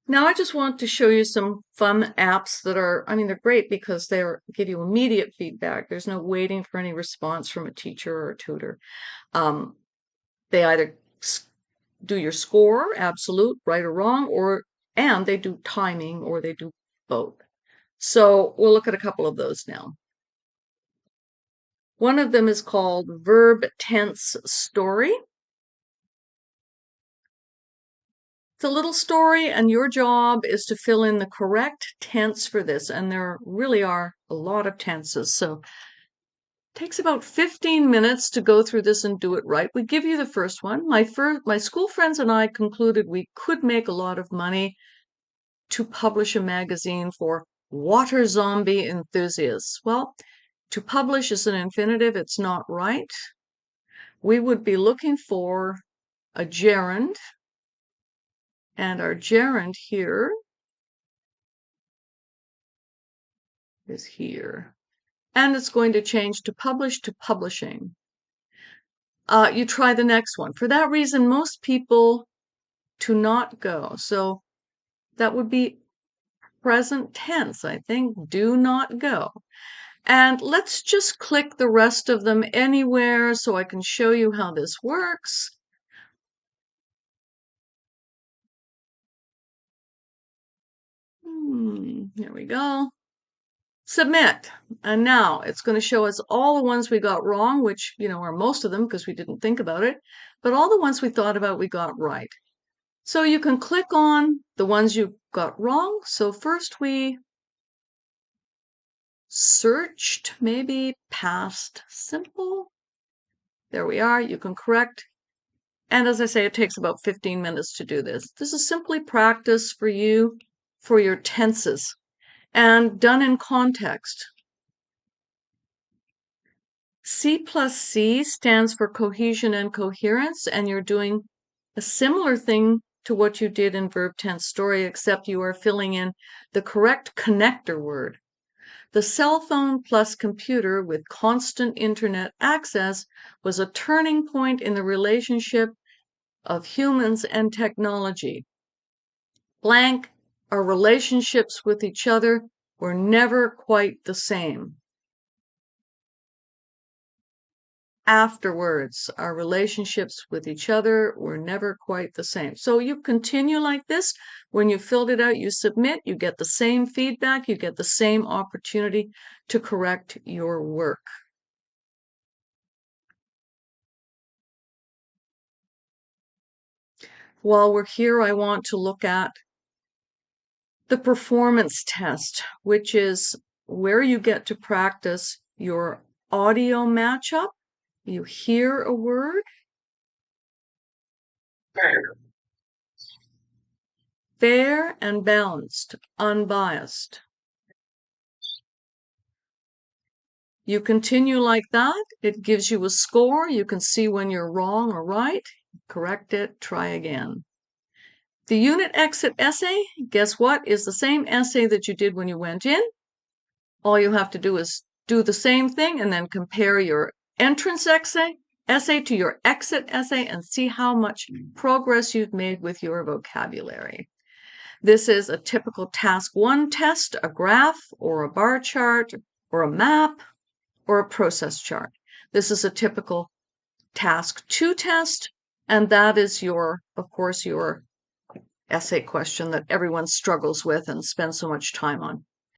Now I just want to show you some fun apps that are, they're great because they give you immediate feedback. There's no waiting for any response from a teacher or a tutor. Um, they either do your score, absolute, right or wrong, and they do timing, or they do both. So we'll look at a couple of those now. One of them is called Verb Tense Story. It's a little story, and your job is to fill in the correct tense for this. And there really are a lot of tenses. So it takes about 15 minutes to go through this and do it right. We give you the first one. My school friends and I concluded we could make a lot of money to publish a magazine for water zombie enthusiasts. Well, to publish is an infinitive. It's not right. We would be looking for a gerund, and our gerund here is here. And it's going to change to publish to publishing. You try the next one. For that reason, most people to not go. So that would be present tense, I think. Do not go. And let's just click the rest of them anywhere so I can show you how this works. Here we go. Submit. And now it's going to show us all the ones we got wrong, which, are most of them because we didn't think about it, but all the ones we thought about we got right. So you can click on the ones you got wrong. So first we searched maybe past simple. There we are. You can correct. And as I say, it takes about 15 minutes to do this. This is simply practice for you for your tenses and done in context. C+C stands for cohesion and coherence, and you're doing a similar thing to what you did in verb tense story, except you are filling in the correct connector word. The cell phone plus computer with constant internet access was a turning point in the relationship of humans and technology. Blank, our relationships with each other were never quite the same. Afterwards, our relationships with each other were never quite the same. So you continue like this. When you filled it out, you submit, you get the same feedback, you get the same opportunity to correct your work. While we're here, I want to look at the performance test, which is where you get to practice your audio matchup. You hear a word. Fair and balanced, unbiased. You continue like that. It gives you a score. You can see when you're wrong or right. Correct it, try again. The unit exit essay, guess what, is the same essay that you did when you went in. All you have to do is do the same thing and then compare your entrance essay to your exit essay and see how much progress you've made with your vocabulary. This is a typical task 1 test, a graph or a bar chart or a map or a process chart. This is a typical task 2 test, and that is of course, your essay question that everyone struggles with and spends so much time on.